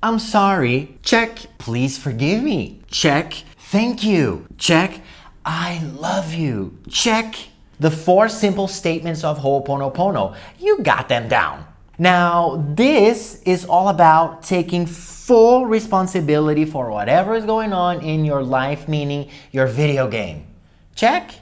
I'm sorry. Check. Please forgive me. Check. Thank you. Check. I love you. Check. The 4 simple statements of Hooponopono. You got them down. Now, this is all about taking full responsibility for whatever is going on in your life, meaning your video game. Check.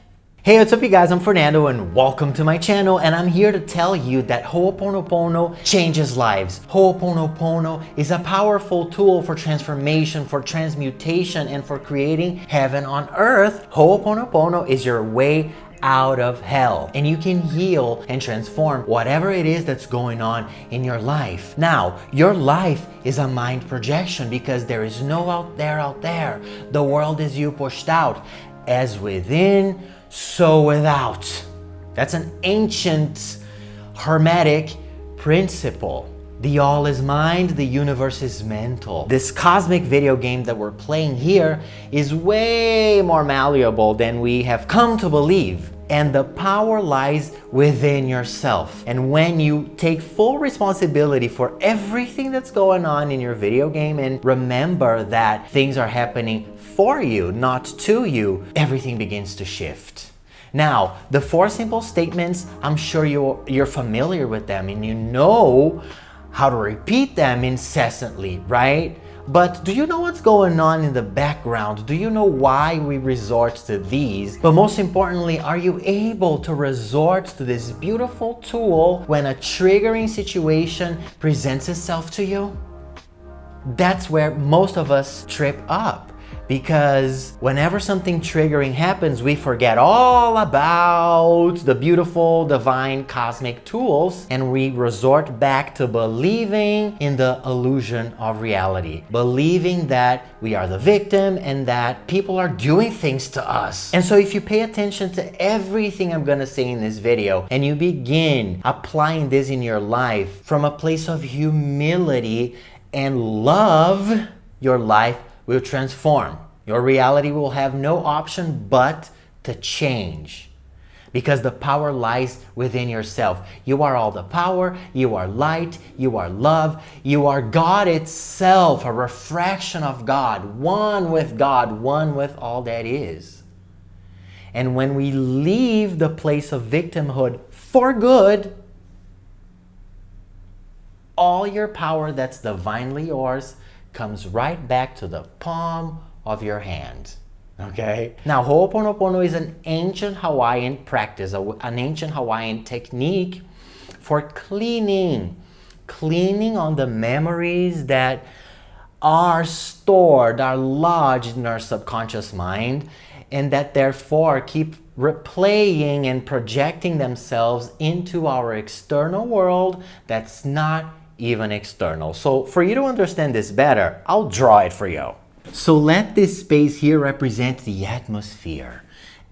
Hey, what's up you guys? I'm Fernando and welcome to my channel, and I'm here to tell you that Hooponopono changes lives. Hooponopono is a powerful tool for transformation, for transmutation, and for creating heaven on earth. Hooponopono is your way out of hell, and you can heal and transform whatever it is that's going on in your life. Now, your life is a mind projection because there is no out there. The world is you pushed out. As within, so without. That's an ancient hermetic principle. The all is mind, the universe is mental. This cosmic video game that we're playing here is way more malleable than we have come to believe. And the power lies within yourself. And when you take full responsibility for everything that's going on in your video game and remember that things are happening for you, not to you, everything begins to shift. Now, the 4 simple statements, I'm sure you're familiar with them and you know how to repeat them incessantly, right? But do you know what's going on in the background? Do you know why we resort to these? But most importantly, are you able to resort to this beautiful tool when a triggering situation presents itself to you? That's where most of us trip up. Because whenever something triggering happens, we forget all about the beautiful, divine, cosmic tools, and we resort back to believing in the illusion of reality. Believing that we are the victim and that people are doing things to us. And so if you pay attention to everything I'm gonna say in this video, and you begin applying this in your life from a place of humility and love, your life will transform. Your reality will have no option but to change, because the power lies within yourself. You are all the power, you are light, you are love, you are God itself, a refraction of God, one with all that is. And when we leave the place of victimhood for good, all your power that's divinely yours comes right back to the palm of your hand. Okay? Now, Hooponopono is an ancient Hawaiian practice, an ancient Hawaiian technique for cleaning on the memories that are stored, are lodged in our subconscious mind, and that therefore keep replaying and projecting themselves into our external world that's not even external. So for you to understand this better, I'll draw it for you. So let this space here represent the atmosphere.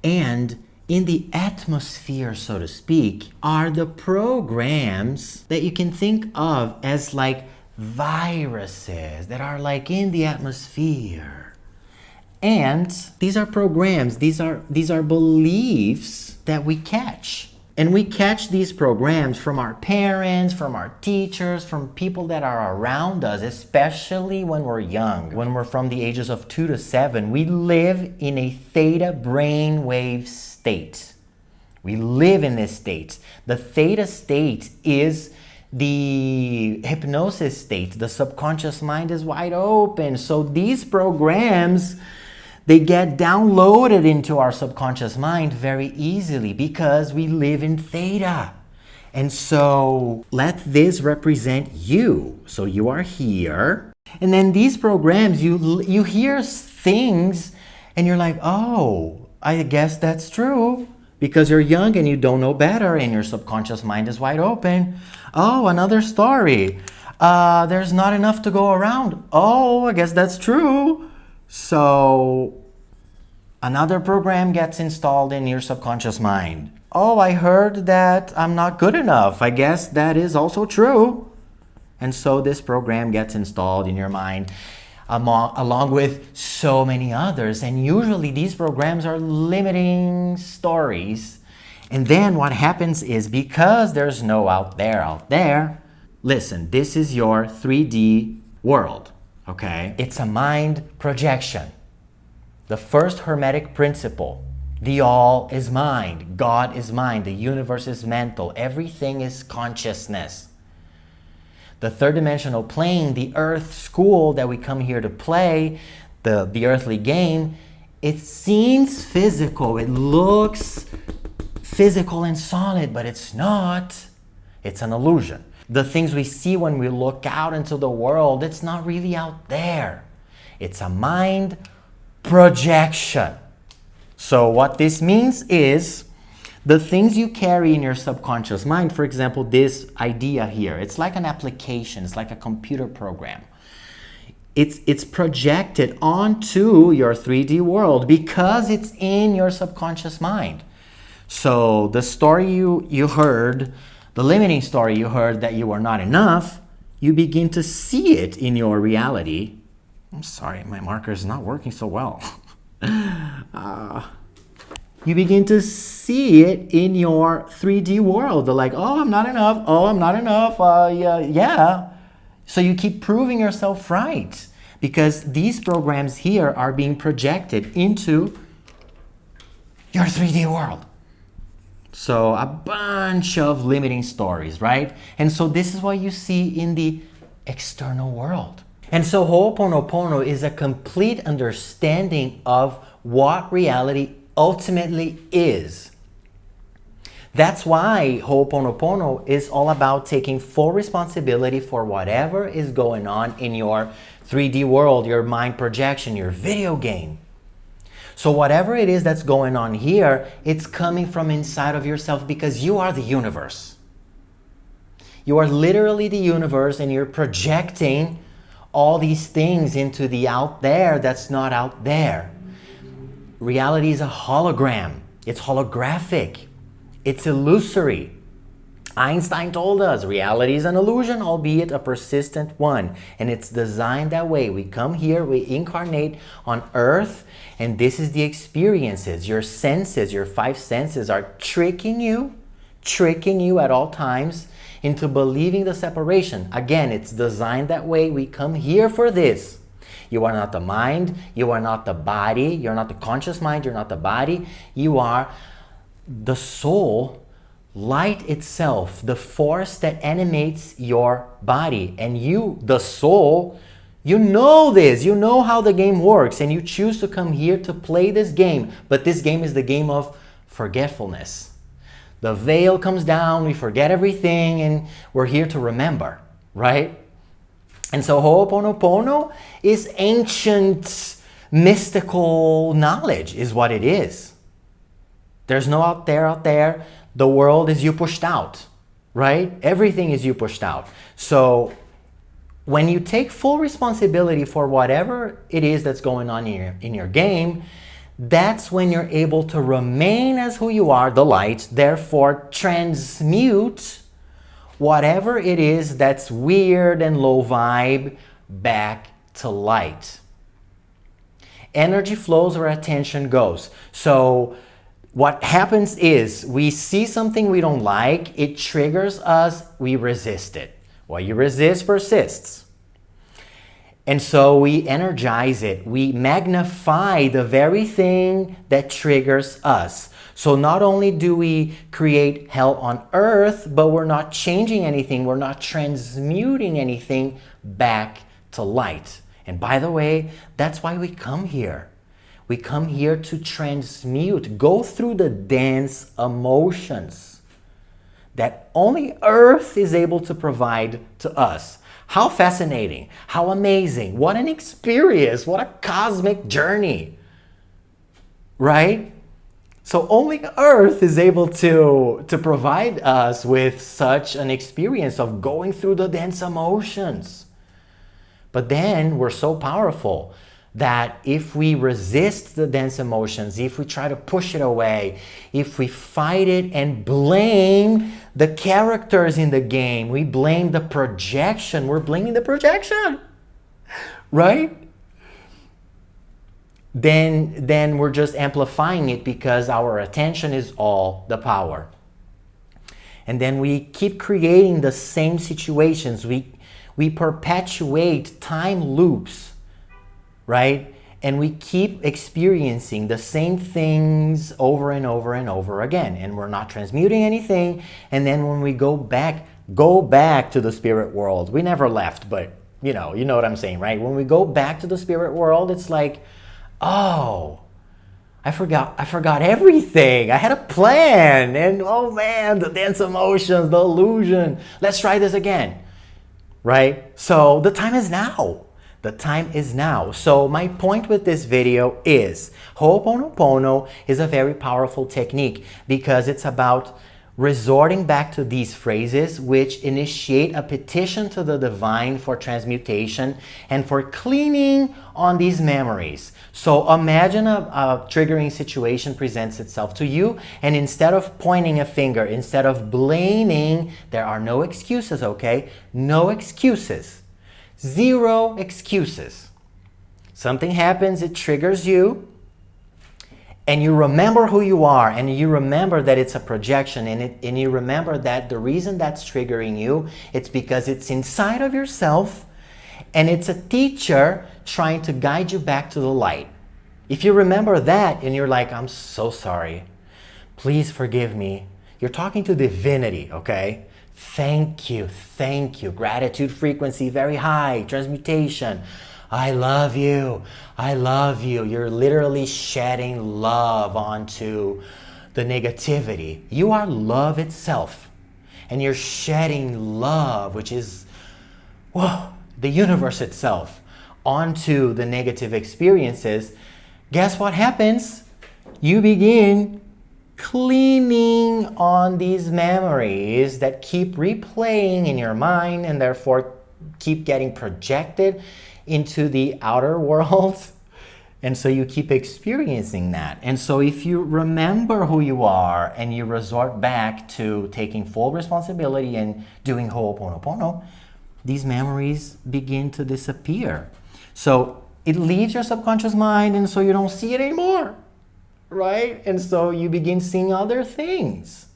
And in the atmosphere, so to speak, are the programs that you can think of as like viruses that are like in the atmosphere. And these are programs, these are beliefs that we catch. And we catch these programs from our parents, from our teachers, from people that are around us, especially when we're young. When we're from the ages of 2 to 7, we live in a theta brainwave state. We live in this state. The theta state is the hypnosis state. The subconscious mind is wide open. So these programs, they get downloaded into our subconscious mind very easily because we live in theta. And so let this represent you. So you are here. And then these programs, you hear things and you're like, oh, I guess that's true. Because you're young and you don't know better and your subconscious mind is wide open. Oh, another story. There's not enough to go around. Oh, I guess that's true. So another program gets installed in your subconscious mind. Oh, I heard that I'm not good enough. I guess that is also true. And so this program gets installed in your mind along with so many others. And usually these programs are limiting stories. And then what happens is, because there's no out there, listen, this is your 3D world. okay? It's a mind projection. The first Hermetic principle, the all is mind, God is mind, the universe is mental, everything is consciousness. The third dimensional plane, the earth school that we come here to play, the earthly game, it seems physical, it looks physical and solid, but it's not. It's an illusion. The things we see when we look out into the world, it's not really out there. It's a mind projection. So what this means is the things you carry in your subconscious mind, for example, this idea here, it's like an application, it's like a computer program. It's projected onto your 3D world because it's in your subconscious mind. So the story you heard, the limiting story you heard that you are not enough, you begin to see it in your reality. I'm sorry, my marker is not working so well. You begin to see it in your 3D world. They're like, oh, I'm not enough. Oh, I'm not enough. Yeah. So you keep proving yourself right because these programs here are being projected into your 3D world. So a bunch of limiting stories, right? And so this is what you see in the external world. And so Hooponopono is a complete understanding of what reality ultimately is. That's why Hooponopono is all about taking full responsibility for whatever is going on in your 3D world, your mind projection, your video game. So whatever it is that's going on here, it's coming from inside of yourself because you are the universe. You are literally the universe and you're projecting all these things into the out there that's not out there. Reality is a hologram. It's holographic. It's illusory. Einstein told us reality is an illusion, albeit a persistent one. And it's designed that way. We come here, we incarnate on Earth, and this is the experiences. Your senses, your 5 senses are tricking you at all times into believing the separation. Again, it's designed that way. We come here for this. You are not the mind, you are not the body, you're not the conscious mind, you're not the body. You are the soul, light itself, the force that animates your body. And you, the soul, you know this, you know how the game works, and you choose to come here to play this game. But this game is the game of forgetfulness. The veil comes down, we forget everything, and we're here to remember, right? And so Hooponopono is ancient, mystical knowledge, is what it is. There's no out there. The world is you pushed out, right? Everything is you pushed out. So when you take full responsibility for whatever it is that's going on in your game, that's when you're able to remain as who you are, the light, therefore transmute whatever it is that's weird and low vibe back to light. Energy flows where attention goes. So what happens is we see something we don't like, it triggers us, we resist it. What you resist persists. And so we energize it. We magnify the very thing that triggers us. So not only do we create hell on earth, but we're not changing anything. We're not transmuting anything back to light. And by the way, that's why we come here. We come here to transmute, go through the dense emotions that only earth is able to provide to us. How fascinating, how amazing, what an experience, what a cosmic journey, right? So only Earth is able to provide us with such an experience of going through the dense emotions. But then we're so powerful that if we resist the dense emotions, if we try to push it away, if we fight it and blame the characters in the game, we blame the projection, we're blaming the projection, right? Then we're just amplifying it because our attention is all the power. And then we keep creating the same situations. We perpetuate time loops, right? And we keep experiencing the same things over and over and over again. And we're not transmuting anything. And then when we go back to the spirit world. We never left, but you know what I'm saying, right? When we go back to the spirit world, it's like, oh, I forgot everything. I had a plan. And oh man, the dense emotions, the illusion. Let's try this again, right? So the time is now. The time is now. So my point with this video is Hooponopono is a very powerful technique because it's about resorting back to these phrases which initiate a petition to the divine for transmutation and for cleaning on these memories. So imagine a triggering situation presents itself to you, and instead of pointing a finger, instead of blaming, there are no excuses, okay? No excuses. Zero excuses. Something happens, it triggers you, and you remember who you are, and you remember that it's a projection, and you remember that the reason that's triggering you, it's because it's inside of yourself, and it's a teacher trying to guide you back to the light. If you remember that, and you're like, I'm so sorry, please forgive me. You're talking to divinity, okay? Thank you, gratitude frequency very high, transmutation. I love you, I love you. You're literally shedding love onto the negativity. You are love itself, and you're shedding love, which is, whoa, the universe itself, onto the negative experiences. Guess what happens? You begin cleaning on these memories that keep replaying in your mind and therefore keep getting projected into the outer world. And so you keep experiencing that. And so if you remember who you are and you resort back to taking full responsibility and doing Hooponopono, these memories begin to disappear. So it leaves your subconscious mind, and so you don't see it anymore. Right? And so you begin seeing other things.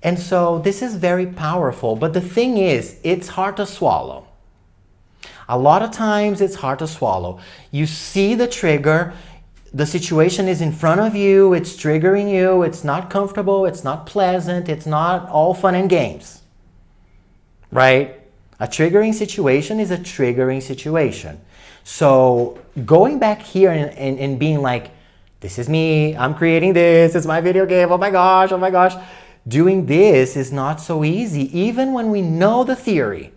And so this is very powerful. But the thing is, it's hard to swallow. A lot of times it's hard to swallow. You see the trigger, the situation is in front of you, it's triggering you, it's not comfortable, it's not pleasant, it's not all fun and games. Right? A triggering situation is a triggering situation. So going back here and being like, this is me, I'm creating this, it's my video game, oh my gosh. Doing this is not so easy, even when we know the theory.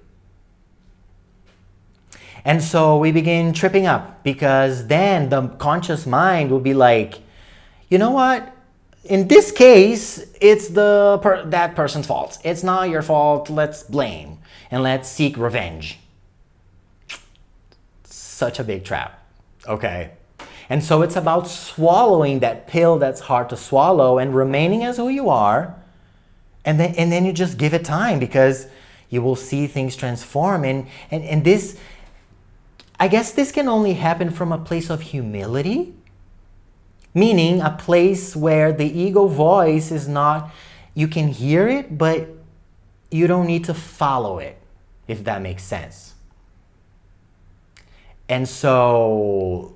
And so we begin tripping up, because then the conscious mind will be like, you know what? In this case, it's that person's fault. It's not your fault, let's blame and let's seek revenge. Such a big trap, okay? And so it's about swallowing that pill that's hard to swallow and remaining as who you are. And then you just give it time, because you will see things transform. And this, I guess this can only happen from a place of humility, meaning a place where the ego voice is not, you can hear it, but you don't need to follow it, if that makes sense. And so,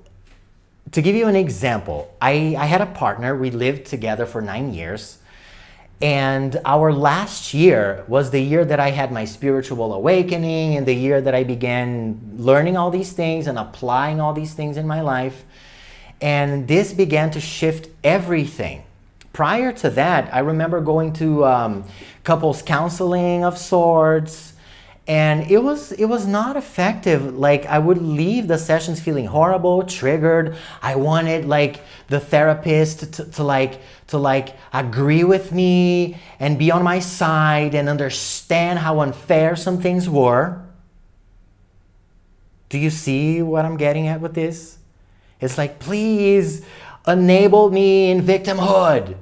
to give you an example, I had a partner, we lived together for 9 years, and our last year was the year that I had my spiritual awakening, and the year that I began learning all these things and applying all these things in my life. And this began to shift everything. Prior to that, I remember going to couples counseling of sorts, and it was not effective. Like, I would leave the sessions feeling horrible, triggered. I wanted like the therapist to agree with me and be on my side and understand how unfair some things were. Do you see what I'm getting at with this? It's like, please enable me in victimhood.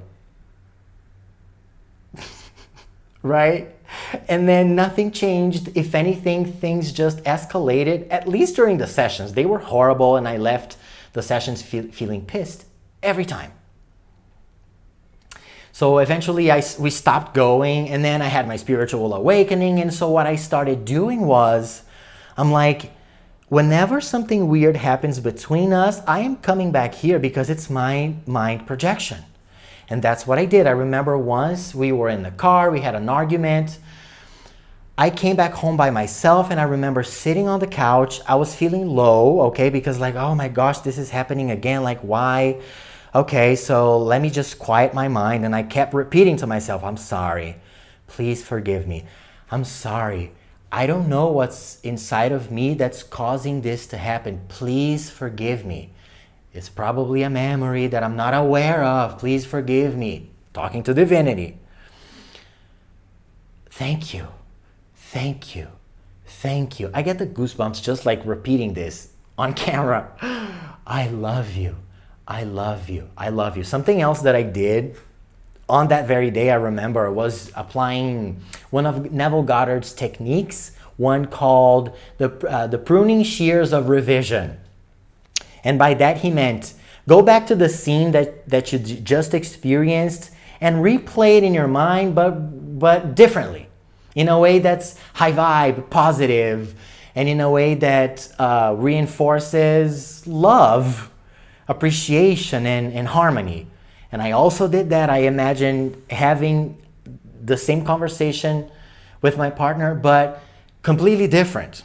Right? And then nothing changed. If anything, things just escalated, at least during the sessions. They were horrible, and I left the sessions feeling pissed every time. So eventually we stopped going, and then I had my spiritual awakening. And so what I started doing was, I'm like, whenever something weird happens between us, I am coming back here because it's my mind projection. And that's what I did. I remember once we were in the car, we had an argument. I came back home by myself, and I remember sitting on the couch. I was feeling low, okay, because like, oh my gosh, this is happening again. Like, why? Okay, so let me just quiet my mind. And I kept repeating to myself, I'm sorry. Please forgive me. I'm sorry. I don't know what's inside of me that's causing this to happen. Please forgive me. It's probably a memory that I'm not aware of. Please forgive me. Talking to divinity. Thank you. Thank you. Thank you. I get the goosebumps just like repeating this on camera. I love you. I love you. I love you. Something else that I did on that very day, I remember, was applying one of Neville Goddard's techniques, one called the pruning shears of revision. And by that he meant, go back to the scene that you just experienced and replay it in your mind, but differently, in a way that's high vibe, positive, and in a way that reinforces love, appreciation, and harmony. And I also did that. I imagined having the same conversation with my partner, but completely different.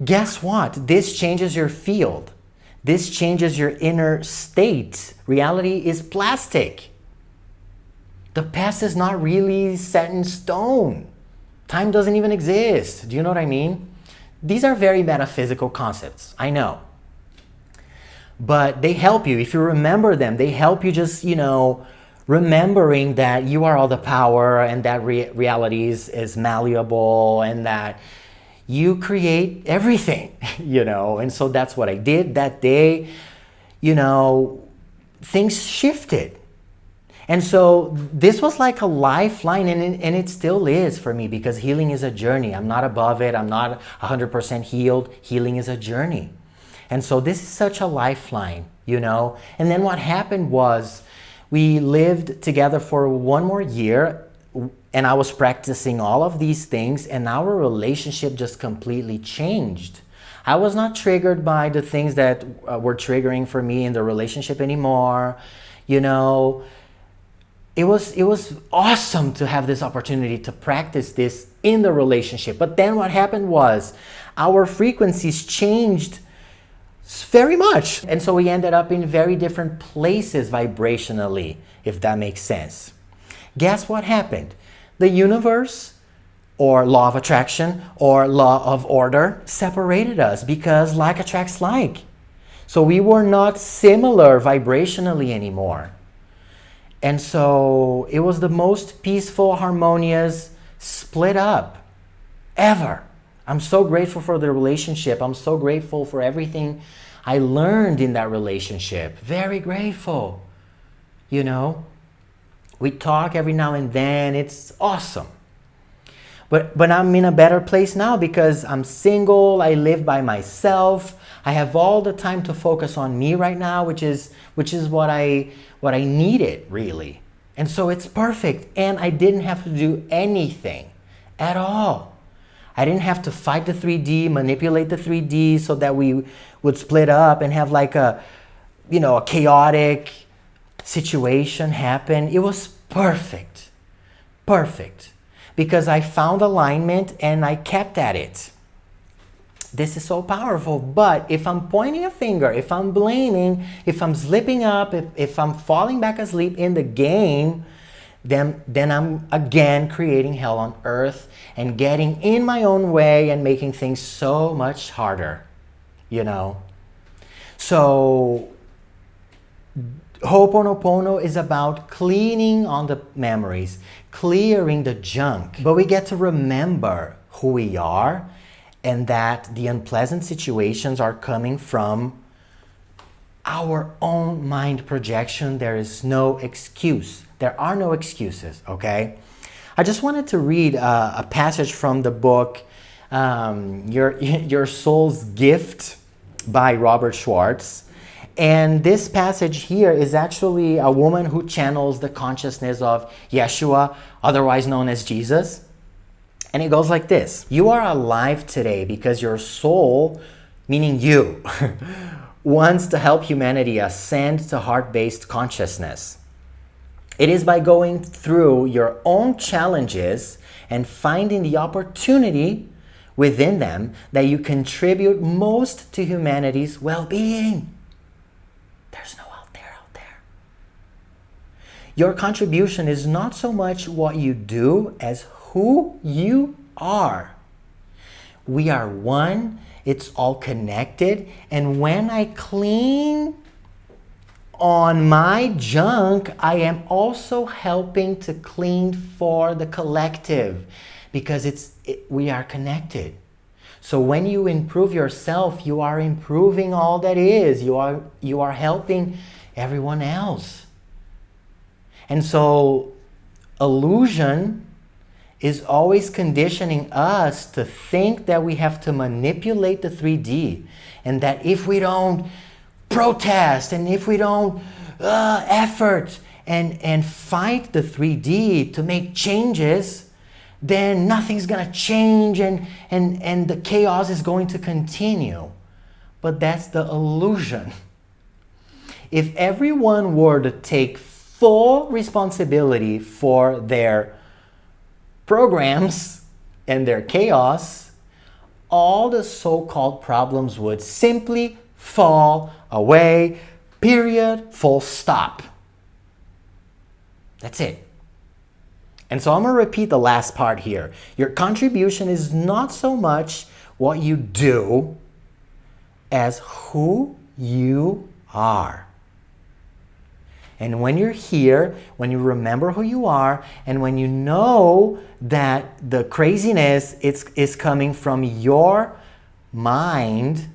Guess what? This changes your field. This changes your inner state. Reality is plastic. The past is not really set in stone. Time doesn't even exist. Do you know what I mean? These are very metaphysical concepts, I know. But they help you. If you remember them, they help you just, remembering that you are all the power, and that reality is malleable, and that you create everything, And so that's what I did that day. Things shifted. And so this was like a lifeline, and it still is for me, because healing is a journey. I'm not above it. I'm not 100% healed. Healing is a journey. And so this is such a lifeline, And then what happened was we lived together for one more year, and I was practicing all of these things, and our relationship just completely changed. I was not triggered by the things that were triggering for me in the relationship anymore. It was awesome to have this opportunity to practice this in the relationship. But then what happened was our frequencies changed very much. And so we ended up in very different places vibrationally, if that makes sense. Guess what happened? The universe, or law of attraction, or law of order, separated us, because like attracts like. So we were not similar vibrationally anymore. And so it was the most peaceful, harmonious split up ever. I'm so grateful for the relationship. I'm so grateful for everything I learned in that relationship. Very grateful. We talk every now and then. It's awesome. But I'm in a better place now because I'm single. I live by myself. I have all the time to focus on me right now, which is what I needed, really. And so it's perfect. And I didn't have to do anything at all. I didn't have to fight the 3D, manipulate the 3D so that we would split up and have like a chaotic situation happen. It was perfect. Perfect. Because I found alignment and I kept at it. This is so powerful. But if I'm pointing a finger, if I'm blaming, if I'm slipping up, if I'm falling back asleep in the game, then I'm again creating hell on earth and getting in my own way and making things so much harder, So Hooponopono is about cleaning on the memories, clearing the junk. But we get to remember who we are, and that the unpleasant situations are coming from our own mind projection. There is no excuse. There are no excuses, okay? I just wanted to read a passage from the book, Your Soul's Gift by Robert Schwartz. And this passage here is actually a woman who channels the consciousness of Yeshua, otherwise known as Jesus. And it goes like this. You are alive today because your soul, meaning you, wants to help humanity ascend to heart-based consciousness. It is by going through your own challenges and finding the opportunity within them that you contribute most to humanity's well-being. There's no out there. Your contribution is not so much what you do as who you are. We are one, it's all connected, and when I clean on my junk, I am also helping to clean for the collective because we are connected. So when you improve yourself, you are improving all that is. You are helping everyone else. And so illusion is always conditioning us to think that we have to manipulate the 3D, and that if we don't protest and if we don't effort and fight the 3D to make changes, then nothing's gonna change and the chaos is going to continue. But that's the illusion. If everyone were to take full responsibility for their programs and their chaos, all the so-called problems would simply fall away, period, full stop. That's it. And so I'm going to repeat the last part here. Your contribution is not so much what you do as who you are. And when you're here, when you remember who you are, and when you know that the craziness is coming from your mind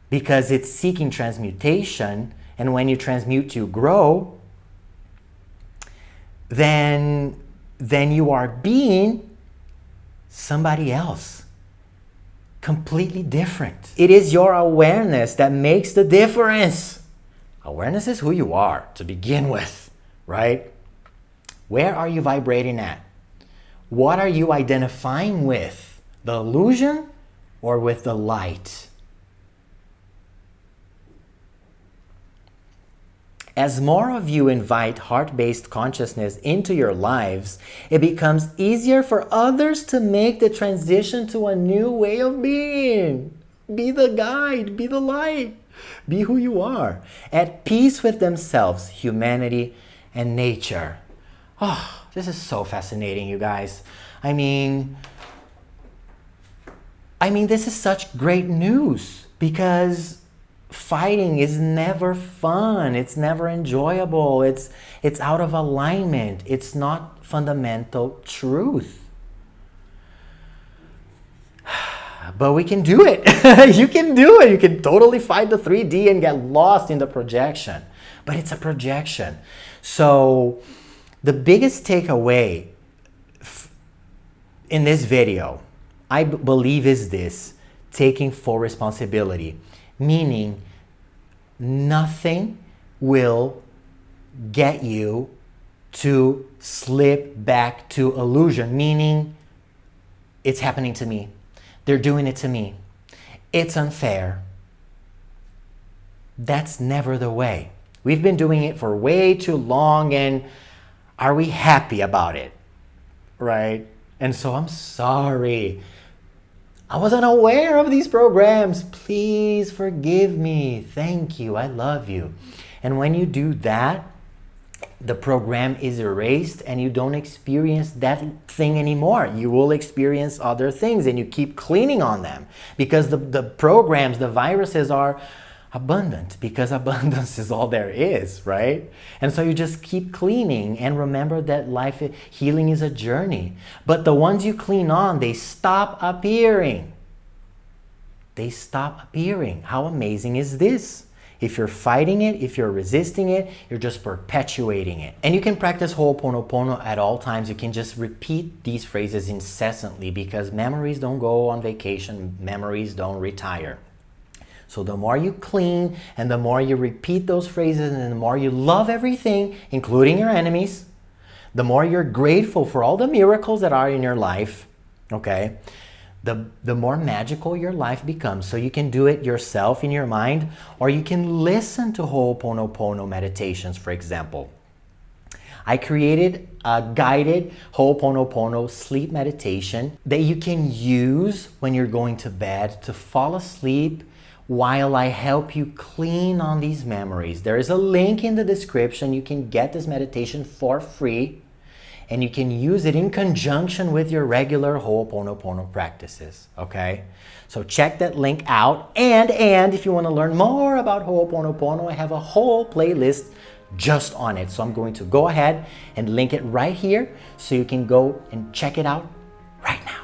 because it's seeking transmutation, and when you transmute, you grow, then you are being somebody else, completely different. It is your awareness that makes the difference. Awareness is who you are to begin with, right? Where are you vibrating at? What are you identifying with? The illusion or with the light? As more of you invite heart-based consciousness into your lives, it becomes easier for others to make the transition to a new way of being. Be the guide, be the light. Be who you are, at peace with themselves, humanity, and nature. Oh, this is so fascinating, you guys. I mean, this is such great news because fighting is never fun. It's never enjoyable. It's out of alignment. It's not fundamental truth. But we can do it. You can do it. You can totally fight the 3D and get lost in the projection. But it's a projection. So the biggest takeaway in this video, I believe, is this: taking full responsibility. Meaning nothing will get you to slip back to illusion. Meaning it's happening to me. They're doing it to me. It's unfair. That's never the way. We've been doing it for way too long, and are we happy about it? Right? And so I'm sorry. I wasn't aware of these programs. Please forgive me. Thank you. I love you. And when you do that, the program is erased and you don't experience that thing anymore. You will experience other things and you keep cleaning on them because the programs, the viruses are abundant because abundance is all there is, right? And so you just keep cleaning and remember that life healing is a journey. But the ones you clean on, they stop appearing. They stop appearing. How amazing is this? If you're fighting it, if you're resisting it, you're just perpetuating it. And you can practice Hooponopono at all times. You can just repeat these phrases incessantly because memories don't go on vacation, memories don't retire. So the more you clean and the more you repeat those phrases and the more you love everything, including your enemies, the more you're grateful for all the miracles that are in your life, okay, the more magical your life becomes. So you can do it yourself in your mind, or you can listen to Hooponopono meditations, for example. I created a guided Hooponopono sleep meditation that you can use when you're going to bed to fall asleep while I help you clean on these memories. There is a link in the description. You can get this meditation for free, and you can use it in conjunction with your regular Hooponopono practices, okay? So check that link out. And if you want to learn more about Hooponopono, I have a whole playlist just on it. So I'm going to go ahead and link it right here so you can go and check it out right now.